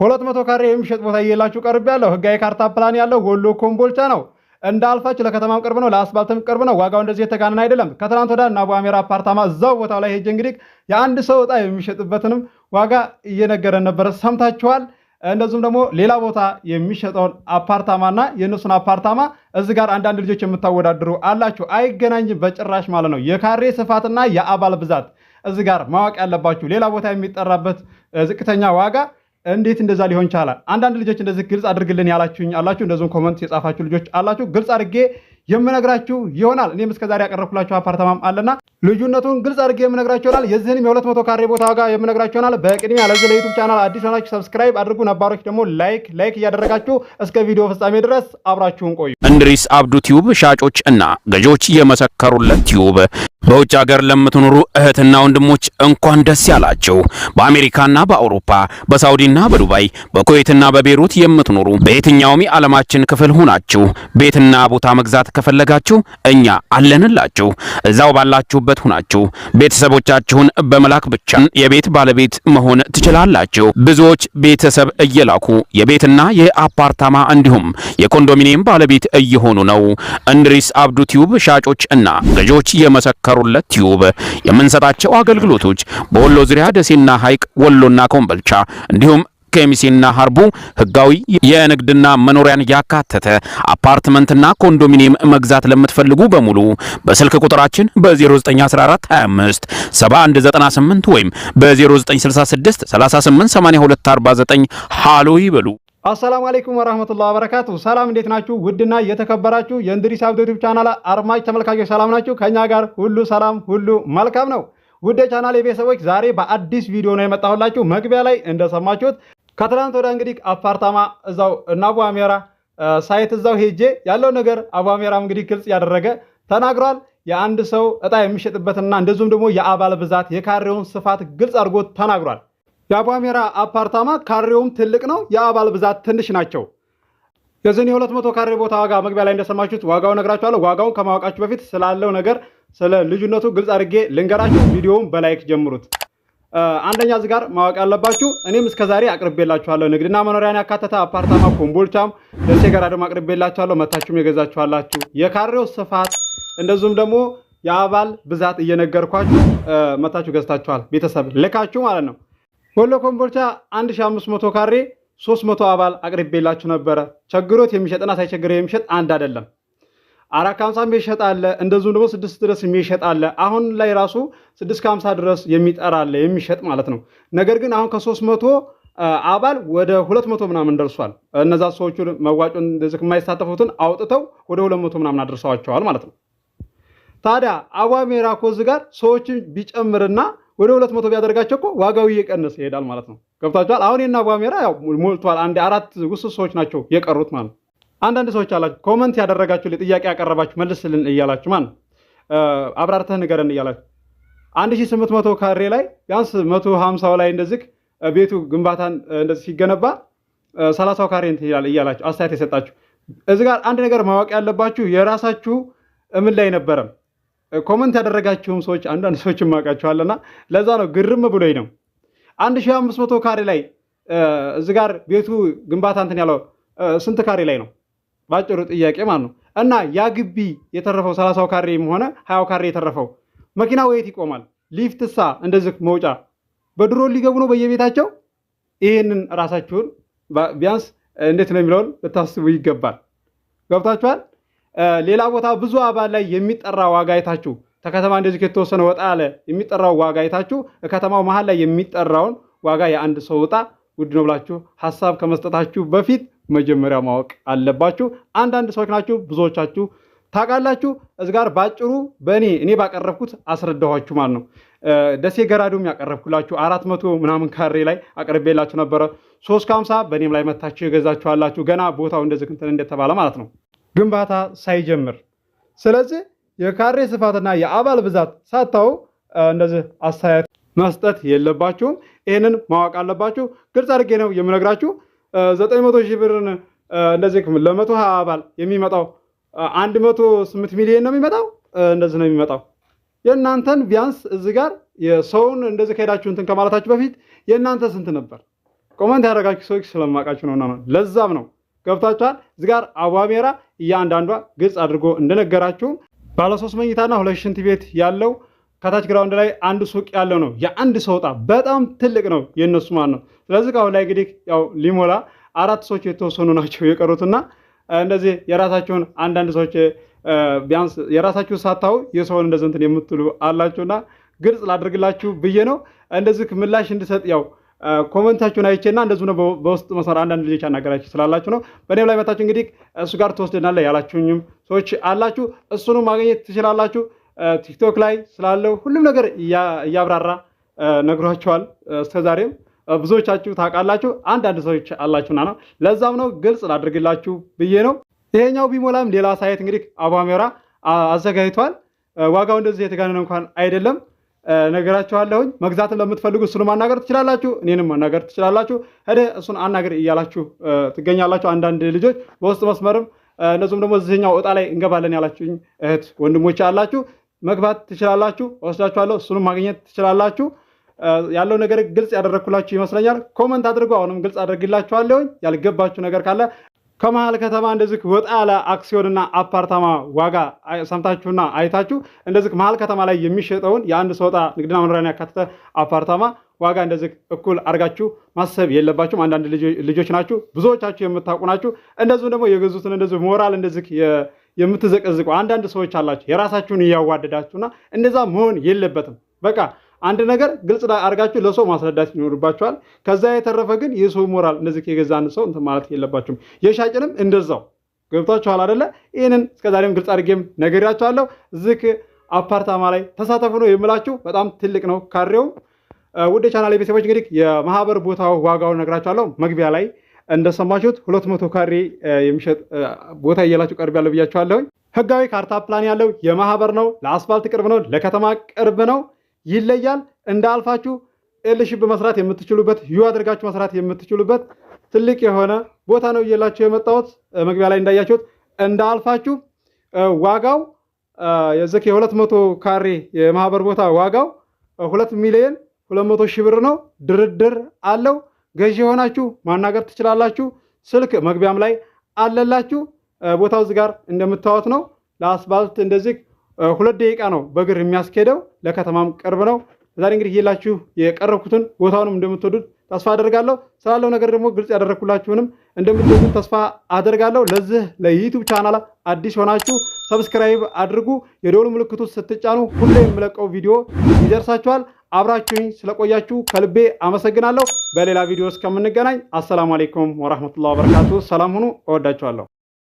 200 ካሬ የሚሸጥ ቦታ እየላችሁ ቀርብ ያለው ህጋዊ ካርታ ፕላን ያለው ወሎ ኮምቦልቻ ነው። እንዳልፋችሁ ለከተማም ቅርብ ነው፣ ለአስፋልትም ቅርብ ነው። ዋጋው እንደዚህ የተጋነነ አይደለም። ከትናንት ወዲያ እና አቡ አሜራ አፓርታማ እዛው ቦታው ላይ ሄጄ እንግዲህ የአንድ ሰው ዕጣ የሚሸጥበትንም ዋጋ እየነገረን ነበር፣ ሰምታችኋል። እንደዚሁም ደግሞ ሌላ ቦታ የሚሸጠውን አፓርታማና የእነሱን አፓርታማ እዚህ ጋር አንዳንድ ልጆች የምታወዳድሩ አላችሁ። አይገናኝም በጭራሽ ማለት ነው። የካሬ ስፋትና የአባል ብዛት እዚህ ጋር ማወቅ ያለባችሁ። ሌላ ቦታ የሚጠራበት ዝቅተኛ ዋጋ እንዴት እንደዛ ሊሆን ይችላል? አንዳንድ ልጆች እንደዚህ ግልጽ አድርግልን ያላችሁኝ አላችሁ። እንደዚሁም ኮመንት የጻፋችሁ ልጆች አላችሁ። ግልጽ አድርጌ የምነግራችሁ ይሆናል። እኔም እስከዛሬ ያቀረብኩላችሁ አፓርታማም አለና ልዩነቱን ግልጽ አድርጌ የምነግራችሁ ይሆናል። የዚህንም የ200 ካሬ ቦታ ዋጋ የምነግራችሁ ይሆናል። በቅድሚያ ለዚህ ለዩቲዩብ ቻናል አዲስ ሆናችሁ ሰብስክራይብ አድርጉ፣ ነባሮች ደግሞ ላይክ እያደረጋችሁ እስከ ቪዲዮ ፍጻሜ ድረስ አብራችሁን ቆዩ። እንድሪስ አብዱ ቲዩብ ሻጮች እና ገዢዎች የመሰከሩለት ቲዩብ። በውጭ ሀገር ለምትኖሩ እህትና ወንድሞች እንኳን ደስ ያላችሁ። በአሜሪካና በአውሮፓ በሳውዲና በዱባይ በኩዌትና በቤሩት የምትኖሩ በየትኛውም የዓለማችን ክፍል ሆናችሁ ቤትና ቦታ መግዛት ከፈለጋችሁ እኛ አለንላችሁ። እዛው ባላችሁበት ሆናችሁ ቤተሰቦቻችሁን በመላክ ብቻ የቤት ባለቤት መሆን ትችላላችሁ። ብዙዎች ቤተሰብ እየላኩ የቤትና የአፓርታማ እንዲሁም የኮንዶሚኒየም ባለቤት እየሆኑ ነው። እንድሪስ አብዱ ቲዩብ ሻጮች እና ገዢዎች የመሰከሩለት ቲዩብ የምንሰጣቸው አገልግሎቶች በወሎ ዙሪያ ደሴና ሐይቅ፣ ወሎና ኮምቦልቻ እንዲሁም ከሚሴና ሀርቡ ህጋዊ የንግድና መኖሪያን ያካተተ አፓርትመንትና ኮንዶሚኒየም መግዛት ለምትፈልጉ በሙሉ በስልክ ቁጥራችን በ0914 25 7198 ወይም በ0966 388249 ሃሎ ይበሉ። አሰላሙ አለይኩም ወራህመቱላሂ ወበረካቱ። ሰላም እንዴት ናችሁ? ውድና የተከበራችሁ የእንድሪስ አብዱ ዩቲዩብ ቻናል አድማጭ ተመልካቾች ሰላም ናችሁ? ከኛ ጋር ሁሉ ሰላም ሁሉ መልካም ነው። ውድ ቻናል የቤተሰቦች ዛሬ በአዲስ ቪዲዮ ነው የመጣሁላችሁ። መግቢያ ላይ እንደሰማችሁት ከትላንት ወዲያ እንግዲህ አፓርታማ እዛው እና አቡ አሜራ ሳይት እዛው ሄጄ ያለው ነገር አቡ አሜራም እንግዲህ ግልጽ ያደረገ ተናግሯል። የአንድ ሰው ዕጣ የሚሸጥበትና እንደዚሁም ደግሞ የአባል ብዛት የካሬውን ስፋት ግልጽ አድርጎ ተናግሯል። የአቡ አሜራ አፓርታማ ካሬውም ትልቅ ነው፣ የአባል ብዛት ትንሽ ናቸው። የዚህን የ200 ካሬ ቦታ ዋጋ መግቢያ ላይ እንደሰማችሁት ዋጋውን ነግራችኋለሁ። ዋጋውን ከማወቃችሁ በፊት ስላለው ነገር ስለ ልዩነቱ ግልጽ አድርጌ ልንገራችሁ። ቪዲዮውን በላይክ ጀምሩት። አንደኛ እዚህ ጋር ማወቅ ያለባችሁ እኔም እስከዛሬ አቅርቤላችኋለሁ ንግድና መኖሪያን ያካተተ አፓርታማ ኮምቦልቻም ደሴ ጋር ደግሞ አቅርቤላችኋለሁ። መታችሁም የገዛችኋላችሁ የካሬው ስፋት እንደዚሁም ደግሞ የአባል ብዛት እየነገርኳችሁ መታችሁ ገዝታችኋል። ቤተሰብ ልካችሁ ማለት ነው። ወሎ ኮምቦልቻ 1500 ካሬ 300 አባል አቅርቤላችሁ ነበረ። ቸግሮት የሚሸጥና ሳይቸግረው የሚሸጥ አንድ አይደለም። 450 የሚሸጥ አለ፣ እንደዚሁም ደግሞ 6 ድረስ የሚሸጥ አለ። አሁን ላይ ራሱ 650 ድረስ የሚጠራ አለ የሚሸጥ ማለት ነው። ነገር ግን አሁን ከ300 አባል ወደ 200 ምናምን ደርሷል። እነዛ ሰዎቹ መዋጮን እንደዚህ የማይሳተፉትን አውጥተው ወደ 200 ምናምን አድርሰዋቸዋል ማለት ነው። ታዲያ አቡ አሜራ እኮ እዚህ ጋር ሰዎችን ቢጨምርና ወደ 200 ቢያደርጋቸው እኮ ዋጋው እየቀነሰ ይሄዳል ማለት ነው። ገብታችኋል? አሁን የና አቡ አሜራ ያው ሞልቷል። አንድ 4 ውስጥ ሰዎች ናቸው የቀሩት ማለት ነው። አንዳንድ ሰዎች አላችሁ ኮመንት ያደረጋችሁ ለጥያቄ ያቀረባችሁ መልስልን እያላችሁ ማን አብራርተህ ንገረን እያላችሁ 1800 ካሬ ላይ ቢያንስ 150 ላይ እንደዚህ ቤቱ ግንባታን እንደዚህ ሲገነባ 30 ካሬ እንትይላል እያላችሁ አስተያየት የሰጣችሁ እዚህ ጋር አንድ ነገር ማወቅ ያለባችሁ የራሳችሁ ምን ላይ ነበረም ኮመንት ያደረጋችሁም ሰዎች አንዳንድ ሰዎች ማቃችኋልና ለዛ ነው ግርም ብሎኝ ነው። 1500 ካሬ ላይ እዚህ ጋር ቤቱ ግንባታ እንትን ያለው ስንት ካሬ ላይ ነው? ባጭሩ ጥያቄ ማለት ነው። እና ያ ግቢ የተረፈው 30 ካሬም ሆነ 20 ካሬ የተረፈው መኪና ወይት ይቆማል? ሊፍትሳ እንደዚህ መውጫ በድሮ ሊገቡ ነው በየቤታቸው? ይሄንን ራሳችሁን ቢያንስ እንዴት ነው የሚለውን ልታስቡ ይገባል። ገብታችኋል? ሌላ ቦታ ብዙ አባል ላይ የሚጠራ ዋጋ አይታችሁ ተከተማ እንደዚህ ከተወሰነ ወጣ ያለ የሚጠራው ዋጋ አይታችሁ ከተማው መሃል ላይ የሚጠራውን ዋጋ የአንድ ሰው ዕጣ ውድ ነው ብላችሁ ሐሳብ ከመስጠታችሁ በፊት መጀመሪያ ማወቅ አለባችሁ። አንዳንድ ሰዎች ናችሁ ብዙዎቻችሁ ታውቃላችሁ። እዚህ ጋር ባጭሩ እኔ ባቀረብኩት አስረዳኋችሁ ማለት ነው። ደሴ ገራዶም ያቀረብኩላችሁ 400 ምናምን ካሬ ላይ አቅርቤላችሁ ነበረ። 350 በእኔም ላይ መታችሁ የገዛችኋላችሁ ገና ቦታው እንደዚህ እንትን እንደተባለ ማለት ነው ግንባታ ሳይጀምር። ስለዚህ የካሬ ስፋትና የአባል ብዛት ሳታው እንደዚህ አስተያየት መስጠት የለባችሁም። ይሄንን ማወቅ አለባችሁ። ግልጽ አድርጌ ነው የምነግራችሁ። 900 ሺህ ብርን እንደዚህ ለ120 አባል የሚመጣው 108 ሚሊዮን ነው የሚመጣው። እንደዚህ ነው የሚመጣው። የእናንተን ቢያንስ እዚህ ጋር የሰውን እንደዚህ ከሄዳችሁ እንትን ከማለታችሁ በፊት የእናንተ ስንት ነበር? ኮመንት ያደረጋችሁ ሰዎች ስለማውቃችሁ ነውና ነው። ለዛም ነው ገብታችኋል። እዚህ ጋር አቧሜራ እያንዳንዷ ግልጽ አድርጎ እንደነገራችሁ ባለ 3 መኝታና 2 ሽንት ቤት ያለው ከታች ግራውንድ ላይ አንድ ሱቅ ያለው ነው። የአንድ ሰው ዕጣ በጣም ትልቅ ነው የነሱ ማለት ነው። ስለዚህ አሁን ላይ እንግዲህ ያው ሊሞላ 4 ሰዎች የተወሰኑ ናቸው የቀሩትና እንደዚህ የራሳችሁን አንዳንድ ሰዎች ቢያንስ የራሳችሁ ሳታው የሰውን እንደዚህ እንትን የምትሉ አላችሁና ግልጽ ላድርግላችሁ ብዬ ነው። እንደዚህ ምላሽ እንድሰጥ ያው ኮሜንታችሁን አይቼና እንደዚህ ነው በውስጥ መስመር አንዳንድ ልጆች አናገራችሁ ስላላችሁ ነው። በእኔም ላይ መታችሁ እንግዲህ እሱ ጋር ትወስደናለህ ያላችሁኝም ሰዎች አላችሁ። እሱንም ማግኘት ትችላላችሁ። ቲክቶክ ላይ ስላለው ሁሉም ነገር እያብራራ ነግሯቸዋል። እስከዛሬም ብዙዎቻችሁ ታውቃላችሁ፣ አንዳንድ ሰዎች አላችሁና ነው። ለዛም ነው ግልጽ ላድርግላችሁ ብዬ ነው። ይሄኛው ቢሞላም ሌላ ሳይት እንግዲህ አቧሜራ አዘጋጅቷል። ዋጋው እንደዚህ የተጋነነ እንኳን አይደለም ነገራችኋለሁኝ። መግዛትን ለምትፈልጉ እሱን ማናገር ትችላላችሁ፣ እኔንም ማናገር ትችላላችሁ። እሱን አናገር እያላችሁ ትገኛላችሁ አንዳንድ ልጆች በውስጥ መስመርም እነዚህም ደግሞ እዚህኛው ዕጣ ላይ እንገባለን ያላችሁኝ እህት ወንድሞች አላችሁ። መግባት ትችላላችሁ፣ ወስዳችኋለሁ። እሱንም ማግኘት ትችላላችሁ። ያለው ነገር ግልጽ ያደረኩላችሁ ይመስለኛል። ኮመንት አድርጎ አሁንም ግልጽ አድርግላችኋለሁ። ያልገባችሁ ነገር ካለ ከመሀል ከተማ እንደዚህ ወጣ ያለ አክሲዮንና አፓርታማ ዋጋ ሰምታችሁና አይታችሁ እንደዚህ መሀል ከተማ ላይ የሚሸጠውን የአንድ ሰው ዕጣ ንግድና መኖሪያን ያካተተ አፓርታማ ዋጋ እንደዚህ እኩል አድርጋችሁ ማሰብ የለባችሁም። አንዳንድ ልጆች ናችሁ፣ ብዙዎቻችሁ የምታውቁ ናችሁ። እንደዚሁም ደግሞ የገዙትን እንደዚህ ሞራል እንደዚህ የምትዘቀዝቁ አንዳንድ ሰዎች አላችሁ፣ የራሳችሁን እያዋደዳችሁና እንደዛ መሆን የለበትም። በቃ አንድ ነገር ግልጽ አድርጋችሁ ለሰው ማስረዳት ይኖርባችኋል። ከዛ የተረፈ ግን የሰው ሞራል እንደዚህ የገዛን ሰው እንትን ማለት የለባችሁም። የሻጭንም እንደዛው ገብታችኋል አይደለ? ይህንን እስከዛሬም ግልጽ አድርጌም ነግሬያችኋለሁ። እዚህ አፓርታማ ላይ ተሳተፉ ነው የምላችሁ። በጣም ትልቅ ነው ካሬው። ውድ ቻናል ቤተሰቦች እንግዲህ የማህበር ቦታው ዋጋውን ነግራችኋለሁ። መግቢያ ላይ እንደሰማችሁት 200 ካሬ የሚሸጥ ቦታ እያላችሁ ቀርብ ያለው ብያችኋለሁ። ህጋዊ ካርታ ፕላን ያለው የማህበር ነው። ለአስፋልት ቅርብ ነው፣ ለከተማ ቅርብ ነው። ይለያል። እንዳልፋችሁ ኤልሺፕ መስራት የምትችሉበት ዩ አድርጋችሁ መስራት የምትችሉበት ትልቅ የሆነ ቦታ ነው እየላችሁ የመጣሁት። መግቢያ ላይ እንዳያችሁት እንዳልፋችሁ ዋጋው የዘክ የ200 ካሬ የማህበር ቦታ ዋጋው 2 ሚሊዮን 200 ሺህ ብር ነው። ድርድር አለው። ገዢ የሆናችሁ ማናገር ትችላላችሁ። ስልክ መግቢያም ላይ አለላችሁ። ቦታው እዚህ ጋር እንደምታዩት ነው። ለአስፋልት እንደዚህ 2 ደቂቃ ነው በእግር የሚያስኬደው። ለከተማም ቅርብ ነው። ዛሬ እንግዲህ የላችሁ የቀረብኩትን ቦታውንም እንደምትወዱት ተስፋ አደርጋለሁ። ስላለው ነገር ደግሞ ግልጽ ያደረኩላችሁንም እንደምትወዱት ተስፋ አደርጋለሁ። ለዚህ ለዩቲዩብ ቻናል አዲስ ሆናችሁ ሰብስክራይብ አድርጉ። የደወል ምልክቱ ስትጫኑ ሁሌ የምለቀው ቪዲዮ ይደርሳችኋል። አብራችሁኝ ስለቆያችሁ ከልቤ አመሰግናለሁ። በሌላ ቪዲዮ እስከምንገናኝ አሰላሙ አለይኩም ወራህመቱላሂ ወበረካቱ። ሰላም ሁኑ። እወዳችኋለሁ።